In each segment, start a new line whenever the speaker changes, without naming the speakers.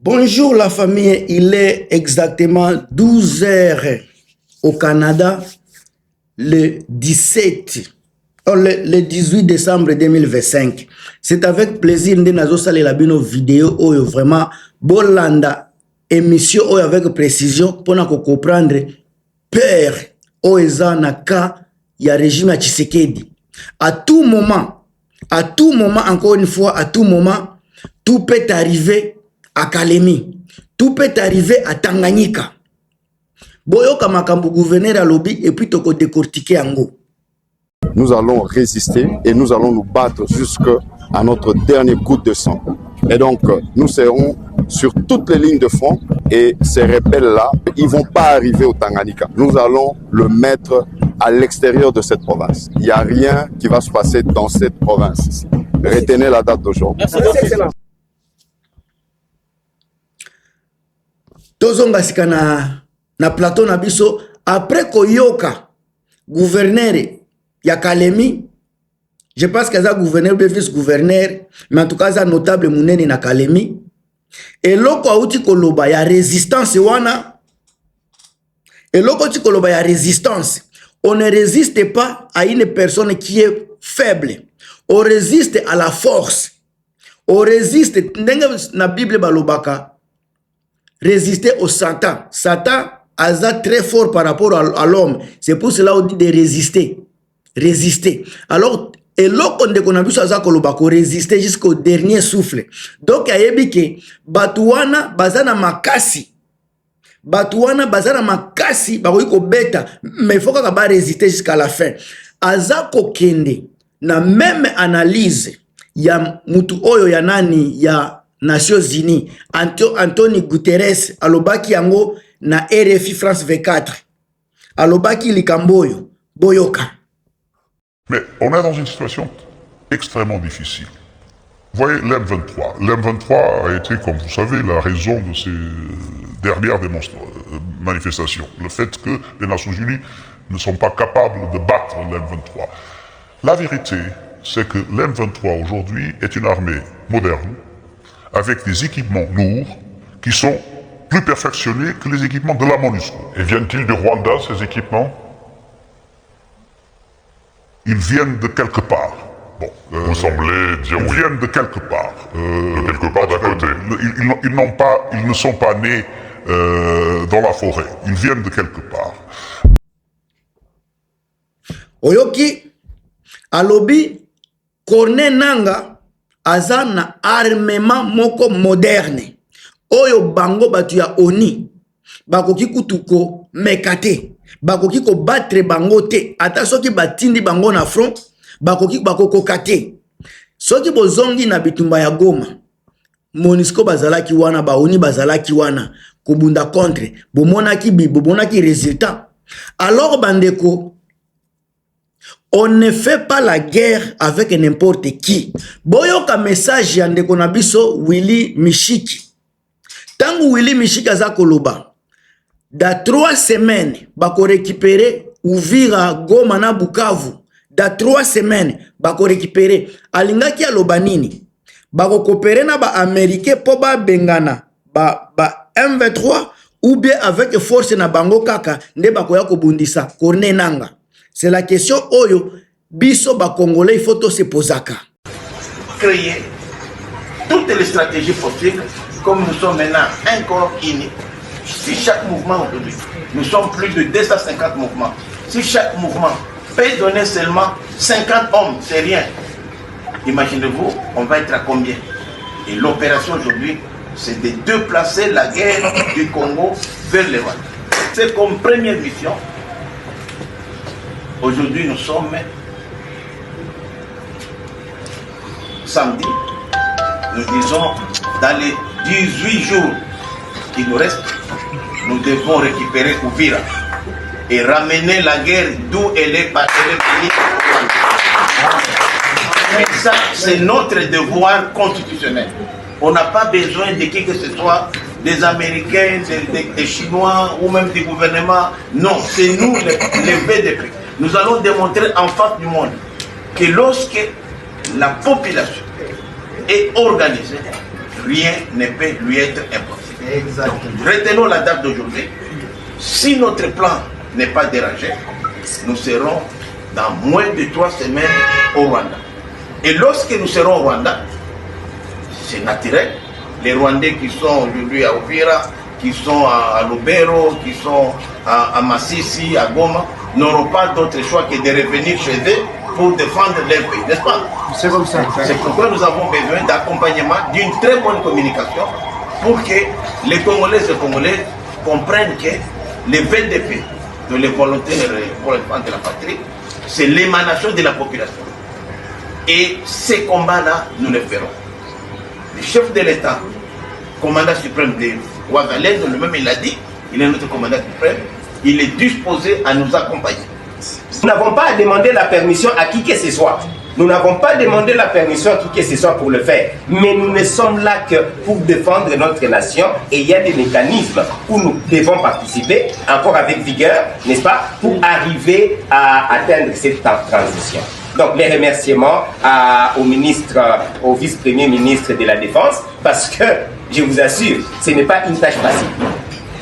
Bonjour la famille, il est exactement 12 heures au Canada, le 18 décembre 2025. C'est avec plaisir que nous allons la vidéo où vraiment bolanda émission où avec précision pour nous comprendre peur où est na cas il y a régime à Tshisekedi. À tout moment, encore une fois, à tout moment, tout peut arriver à Kalemi, tout peut arriver à Tanganyika. Boyoka makambu gouverneur à lobby et puis toko décortiquer ango.
Nous allons résister et nous allons nous battre jusqu'à notre dernière goutte de sang. Et donc, nous serons sur toutes les lignes de front et ces rebelles-là, ils ne vont pas arriver au Tanganyika. Nous allons le mettre à l'extérieur de cette province. Il n'y a rien qui va se passer dans cette province. Retenez la date d'aujourd'hui.
Tozonga sika na plateau na biso après koyoka gouverneur ya Kalemi, je pense que ça gouverneur ou vice-gouverneur, mais en tout cas ça notable munene na Kalemi. Et loko auti koloba ya résistance wana. Et loko auti koloba ya résistance. On ne résiste pas à une personne qui est faible. On résiste à la force. On résiste na Bible balobaka. Résister au Satan. Satan a très fort par rapport à l'homme. C'est pour cela qu'on dit de résister. Résister. Alors, et là, on a vu ça, qu'on résister jusqu'au dernier souffle. Donc, il y a que Batouana, Bazana Makasi. Batouana, Bazana Makasi, Baroiko Beta. Mais il faut qu'on résister jusqu'à la fin. Azako Kende, na même analyse, il y a Mutu Oyo, ya nani, ya Nations Unies, Anthony Guterres, alobaki yango na RFI France 24. Alobaki likamboyo, boyoka.
Mais on est dans une situation extrêmement difficile. Vous voyez, l'M23. L'M23 a été, comme vous savez, la raison de ces dernières manifestations. Le fait que les Nations Unies ne sont pas capables de battre l'M23. La vérité, c'est que l'M23 aujourd'hui est une armée moderne, avec des équipements lourds qui sont plus perfectionnés que les équipements de la MONUSCO. Et viennent-ils du Rwanda, ces équipements? Ils viennent de quelque part. Bon, vous semblez dire ils viennent de quelque part. De quelque part d'à côté. Ils ne sont pas nés dans la forêt. Ils viennent de quelque part.
Oyoki, alobi, Corne Nanga, azana armement moko moderne. Oyo bango batu ya oni. Bakoki kutuko mekate. Bakoki ko batre bango te. Ata soki batindi bango na front. Bakoki bakoko kate. Soki bozongi na bitumba ya Goma. MONUSCO bazalaki wana, baoni bazalaki wana. Kobunda contre. Bomonaki résultat. Alors bandeko, on ne fait pas la guerre avec n'importe qui. Boyoka message ya ndeko na biso Willy Mishiki. Tangu Willy Mishiki aza koloba. Da 3 semaines, bako récupérer Uvira, Goma na Bukavu. Da 3 semaines, bako récupérer. Alingaki aloba nini? Bako coopérer na ba Américain po ba bengana. Ba M23 ou bien avec force na bango kaka. Nde bako ya kobundisa. Corne Nanga. C'est la question oyo biso ba Congolais il faut tout se posaka.
Créer toutes les stratégies possibles comme nous sommes maintenant un corps uni. Si chaque mouvement aujourd'hui, nous sommes plus de 250 mouvements. Si chaque mouvement peut donner seulement 50 hommes, c'est rien. Imaginez-vous, on va être à combien? Et l'opération aujourd'hui, c'est de déplacer la guerre du Congo vers le Rwanda. C'est comme première mission. Aujourd'hui, nous sommes samedi. Nous disons, dans les 18 jours qui nous restent, nous devons récupérer Uvira et ramener la guerre d'où elle est venue. Mais ça, c'est notre devoir constitutionnel. On n'a pas besoin de qui que ce soit, des Américains, des Chinois ou même du gouvernement. Non, c'est nous les BDP. Nous allons démontrer en face du monde que lorsque la population est organisée, rien ne peut lui être impossible.
Exactement.
Donc, retenons la date d'aujourd'hui. Si notre plan n'est pas dérangé, nous serons dans moins de 3 semaines au Rwanda. Et lorsque nous serons au Rwanda, c'est naturel. Les Rwandais qui sont aujourd'hui à Uvira, qui sont à Lubero, qui sont à Masisi, à Goma, n'auront pas d'autre choix que de revenir chez eux pour défendre leur pays, n'est-ce pas?
C'est comme ça.
C'est pourquoi nous avons besoin d'accompagnement, d'une très bonne communication pour que les Congolais et les Congolais comprennent que les VDP, de les volontaires pour le défendre de la patrie, c'est l'émanation de la population. Et ces combats-là, nous les ferons. Le chef de l'État, commandant suprême de Ouagalais, lui-même il l'a dit, il est notre commandant suprême, il est disposé à nous accompagner.
Nous n'avons pas à demander la permission à qui que ce soit. Nous n'avons pas demandé la permission à qui que ce soit pour le faire. Mais nous ne sommes là que pour défendre notre nation et il y a des mécanismes où nous devons participer, encore avec vigueur, n'est-ce pas, pour arriver à atteindre cette transition. Donc les remerciements au ministre, au vice-premier ministre de la Défense, parce que, je vous assure, ce n'est pas une tâche facile.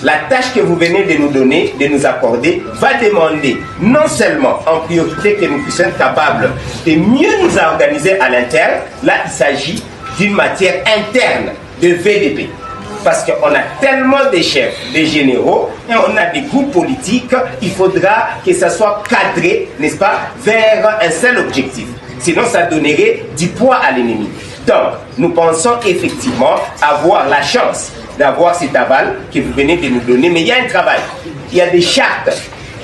La tâche que vous venez de nous donner, de nous accorder, va demander non seulement en priorité que nous puissions être capables de mieux nous organiser à l'interne, là il s'agit d'une matière interne de VDP. Parce qu'on a tellement de chefs, de généraux, et on a des groupes politiques, il faudra que ça soit cadré, n'est-ce pas, vers un seul objectif. Sinon ça donnerait du poids à l'ennemi. Donc, nous pensons effectivement avoir la chance d'avoir cet aval que vous venez de nous donner. Mais il y a un travail. Il y a des chartes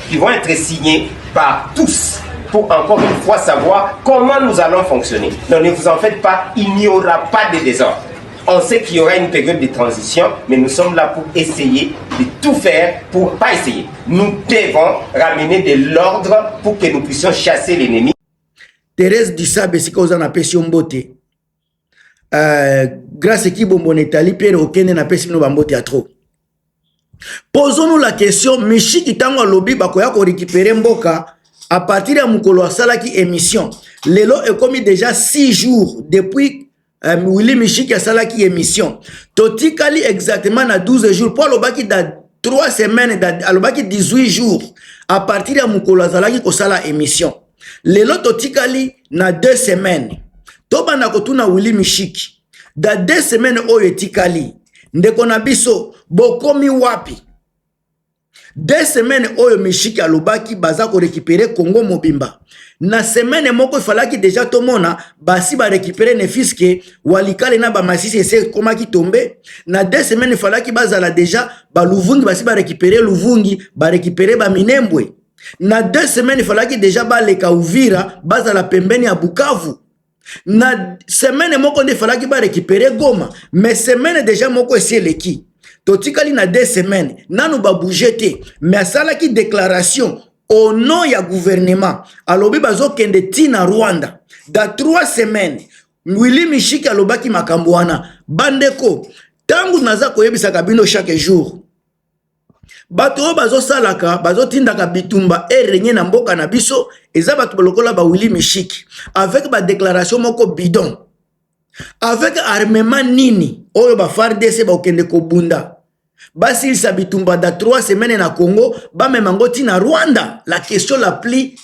qui vont être signées par tous pour encore une fois savoir comment nous allons fonctionner. Donc ne vous en faites pas, il n'y aura pas de désordre. On sait qu'il y aura une période de transition, mais nous sommes là pour essayer de tout faire, pour pas essayer. Nous devons ramener de l'ordre pour que nous puissions chasser l'ennemi.
Thérèse Dissabe, c'est qu'on a pêché un beauté. Grâce à qui bon Itali, Pierre Okene n'a pas signé bambote à trop. Posons-nous la question, Michi qui tango lobby bakoya ko récupérer mboka à partir de mukolo asala ki émission. Lelo est commis déjà 6 jours depuis Willy Michi qui asala ki émission. Totikali exactement na 12 jours pour lobaki da 3 semaines da lobaki 18 jours à partir de mukolo asala ki ko sala émission. Lelo totikali na 2 semaines. Toba na kotuna Willy Mishiki. Da 2 semaines oyo etikali. Ndeko na biso bokomi wapi. 2 semaines oyo Mishiki alobaki baza ko récupérer Congo Mobimba. Na semaine moko falaki déjà tomona basi ba récupérer ne fiske walikale na ba masisi ese komaki tombe. Na 2 semaines falaki bazala déjà ba Luvungi basi ba récupérer Luvungi ba récupérer ba Minembwe. Na 2 semaines falaki déjà ba leka Uvira bazala pembeni ya Bukavu. Na semaine moko nde falaki ba récupérer Goma, mais semaine déjà moko eseleki. Totikali na 2 semaines, nanu ba bougete, mais asalaki déclaration au nom ya gouvernement. Alobi bazo kende tina Rwanda. Da 3 semaines, Willy Mishiki alobaki makambo wana. Bandeko, tangu naza koyebisa kabino chaque jour. Bato bazo salaka, bazo tindaka bitumba renye na mboka na biso, eza bato bolokola ba Willy Mishiki avec ba déclaration moko bidon. Avec armement nini, oyo ba FARDC ba okende ko bunda. Basi il bitumba da 3 semaines na Congo, ba memango tina Rwanda, la question la plus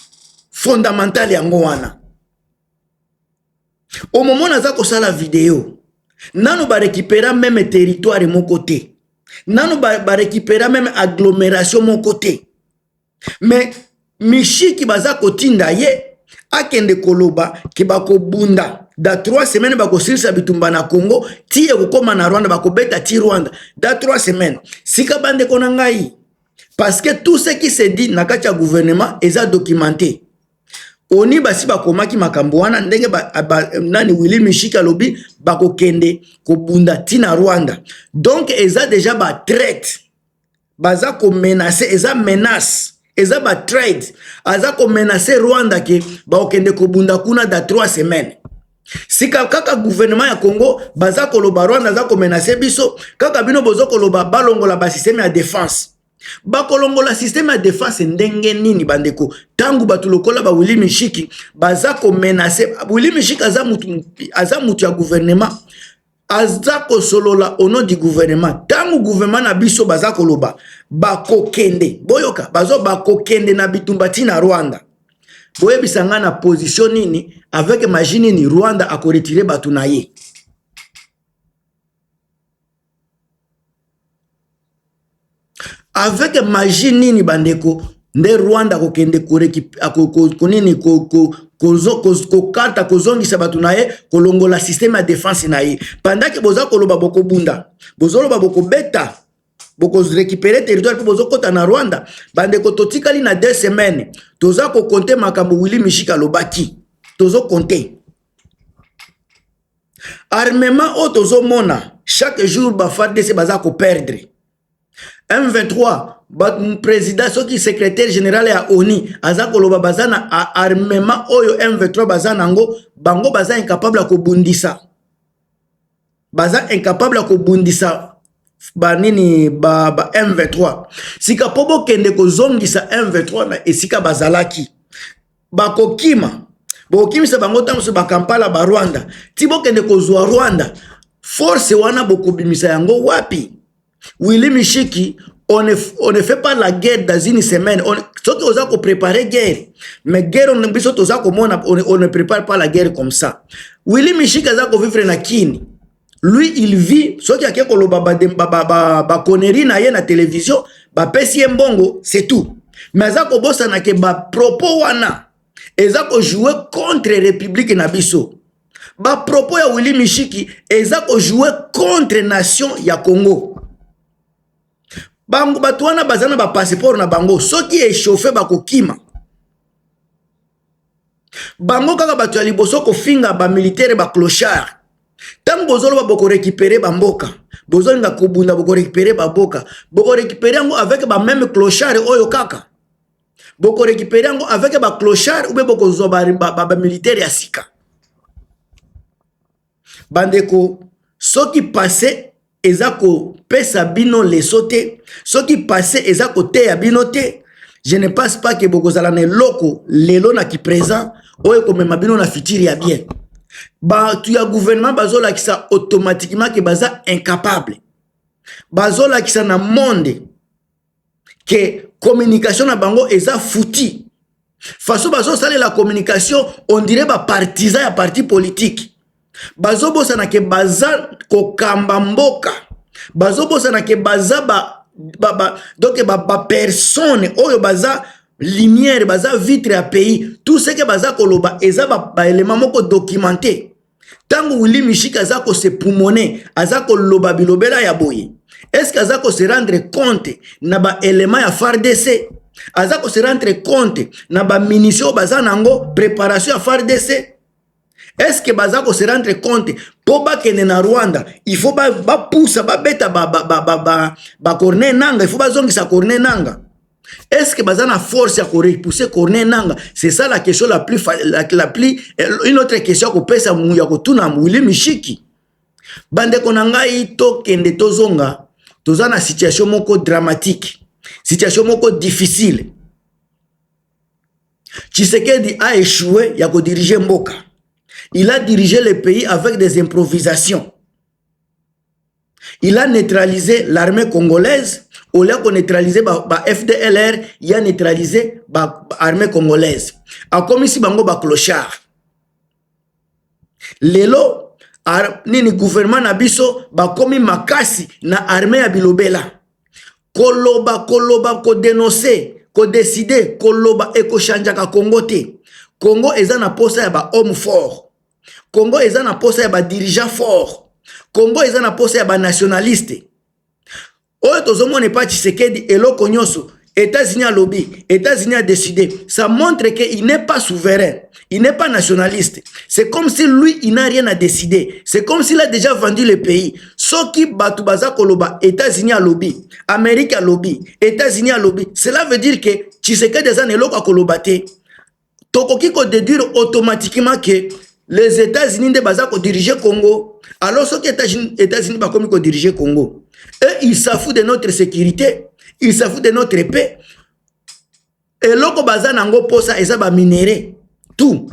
fondamentale yango wana. Au moment naza ko sala vidéo, nanu ba récupérer même territoire mon côté. Nanu ba récupérer même agglomération mon côté. Mais Mishiki baza kotinda ye akende koloba ki bako bunda da 3 semaines bako silisa bitumba na Congo ti ekokoma na Rwanda bako beta ti Rwanda da 3 semaines sika bande konangai parce que tout ce qui se dit na kati ya gouvernement eza documenté. Oni basi bakomaki makambo wana ndenge nani Willy Mishiki alobi bako kende ko bunda ti na Rwanda. Donc eza déjà ba traite baza ko menacer eza menace eza ba trade aza ko menacer Rwanda ke ba okende ko bunda kuna da 3 semaines. Sika kaka gouvernement ya Congo baza ko loba Rwanda za ko menacer biso kaka bino bozo ko loba balongola ba système ya défense. Ba kolongola système ya défense ndenge nini bandeko tangu batu lokola ba Willy Mishiki baza ko menacer Willy Mishiki aza mutu ya gouvernement azako solola au nom du gouvernement. Tango gouvernement na biso bazako loba bako kende boyoka bazo bako kende na bitumbati na Rwanda. Boye bisanga na position nini avec machine ni Rwanda ako retirer batu na ye. Avec machine nini bandeko nde Rwanda ko kende konini ko kata kozongisa batu na ye kolongola système de défense na ye. Pendant que boza koloba boko bunda bozo loba boko beta boko récupérer territoire pour bozo kota na Rwanda bandeko totikali na 2 semaines toza ko compter makambo Willy Mishika lobaki tozo compter armement o tozo mona chaque jour ba FARDC baza ko perdre. M23 président soki secrétaire général ya ONU azako loba bazana armement oyo M23 bazana ngo bango baza incapable ko bundisa baza incapable ko bundisa banini ba M23 sika pobo kende ko zongisa M23 na esika bazalaki bakokima bokimisa bango tango ba Kampala ba Rwanda tibo kende ko zwa Rwanda force wana bokobimisa yango wapi. Willy Mishiki, on ne fait pas la guerre dans une semaine. Sauf qu'on a préparé guerre. Mais guerre, on ne prépare pas la guerre comme ça. Willy Mishiki a vivre na kini. Lui, il vit, sauf qu'il y a quelque chose ba connerie na ye na télévision, ba pesi mbongo, c'est tout. Mais ça ko bossa na ke ba propos wana. Et ça ko jouer contre République na biso. Ba propos ya Willy Mishiki, et ça ko jouer contre nation ya Congo. Bango batuana bazana ba passeport na bango soki échauffé bako kima bango kaka batu ya liboso ko finga ba militaire ba clochard tango bozolo ba boko récupérer ba mboka bozolo nga kubunda boko récupérer ba boka boko récupérer ngo avec ba même clochard oyo kaka boko récupérer ngo avec ba clochard ou be boko zo ba militaire ya sika bandeko soki passé ezako pesa bino lesote soki passé ezako te ya binote. Je ne pense pas que bokozala ne loko lelo na ki présent oyo komema bino na futur ya bien ba tu ya gouvernement bazola kisa automatiquement que baza incapable bazola kisa na monde que communication na bango eza fouti façon bazo sale la communication on dirait ba partisan ya parti politique. Bazo bosa na ke baza ko kamba mboka bazo bosa na ke baza donc ba personne oyo baza lumière baza vitre à pays tout ce que baza koloba eza ba élément moko documenté tango Willy Mishika azako se poumoner azako loba bilobela ya boye est-ce que azako se rendre compte na ba élément ya FARDC azako se rendre compte na ba munitions baza nango préparation ya FARDC. Est-ce que bazako se rendre compte pour bakene na Rwanda il faut ba poussa ba beta ba corner nanga il faut bazongisa corner nanga. Est-ce que bazana force à repousser corner nanga? C'est ça la question la plus une autre question ko pesa muya ko tuna Willy Mishiki bande konangai to kende tozonga tozana situation moko dramatique situation moko difficile. Tshisekedi a échoué ya ko diriger mboka. Il a dirigé le pays avec des improvisations. Il a neutralisé l'armée congolaise. Au lieu de neutraliser la FDLR, il a neutralisé l'armée congolaise. A comme ici, bango ba clochard. Lelo, nini gouvernement na biso, ba komi makasi na armée ya bilobela. Koloba, ko dénoncer, ko décider, koloba, eko chanjaka Congo te. Congo eza na posa ya ba homme fort. Congo eza na posa ya ba dirigeant fort. Congo eza na posa ya ba nationaliste. Oyo tozomone pa Tshisekedi eloko nyonso États-Unis a lobby, États-Unis a décidé. Ça montre qu'il n'est pas souverain, il n'est pas nationaliste. C'est comme si lui, il n'a rien à décider. C'est comme s'il a déjà vendu le pays. Soki batu baza koloba, États-Unis a lobby, Amérique a lobby, États-Unis a lobby. Cela veut dire que Tshisekedi eza neloko kolobate. Tokoki ko déduire automatiquement que les États-Unis de baza ko diriger Congo. Alors ceux qui États-Unis ba komi ko diriger Congo. Eux ils s'affoutent de notre sécurité, ils s'affoutent de notre paix. Et loko baza nango posa eza ba minéré. Tout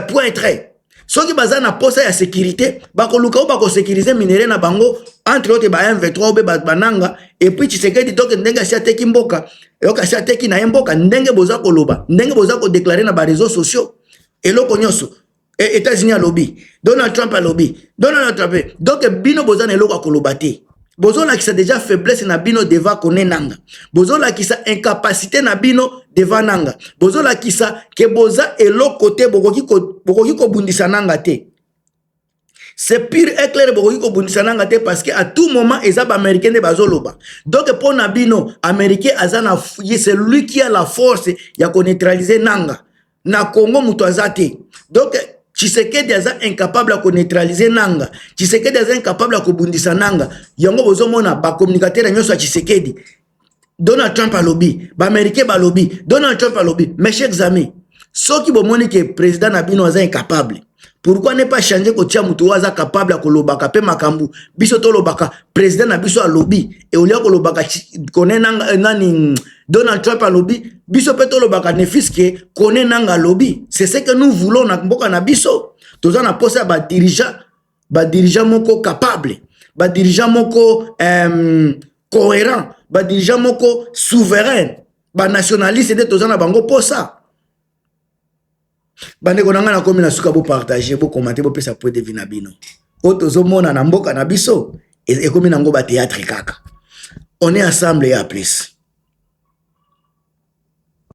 point trait. soki baza na posa ya sécurité bakoluka bako sécuriser minere na bango entre autres ba M23 obe bananga et puis Tshisekedi donc ndenge si ateki mboka yoka si ateki na mboka ndenge boza koloba ndenge boza ko déclarer na ba réseaux sociaux eloko nyonso États-Unis a lobby Donald Trump a lobby Donald Trump donc bino boza na eloko koloba te bozo la qui sa déjà faiblesse na bino devant connaître nanga bozo la qui sa incapacité na bino devant nanga bozo la qui sa ke boza eloko côté bokoki ko bundisa nanga te. C'est pire et clair bokoki ko bundisa nanga te parce que à tout moment les américains de bazoloba donc pour nabino américain azana c'est lui qui a la force ya ko neutraliser nanga na Congo muto azate donc Tshisekedi aza incapable à neutraliser nanga Tshisekedi aza incapable à bundisa nanga yango bozomona ba communicateur nyonso ya Tshisekedi Donald Trump a lobby ba américain ba lobby Donald Trump a lobby mes chers amis soki bomoni que président nabino aza incapable. Pourquoi ne pas changer ko tia mutu waza capable ko lobaka pe makambu biso to lobaka président na biso a lobby et au lieu ko lobaka konena nani Donald Trump a lobby biso pe to lobaka ne fiske konena nga lobby c'est ce que nous voulons na mboka na biso toza na posa ba dirigeant moko capable ba dirigeant moko cohérent ba dirigeant moko souverain ba nationaliste de toza na bango posa. Bande konanga na komi na suka bo partager bo commenter bo pesa point de vue na bino otozo mona na mboka na biso e komi na ngo ba théâtre kaka on est ensemble et à plus.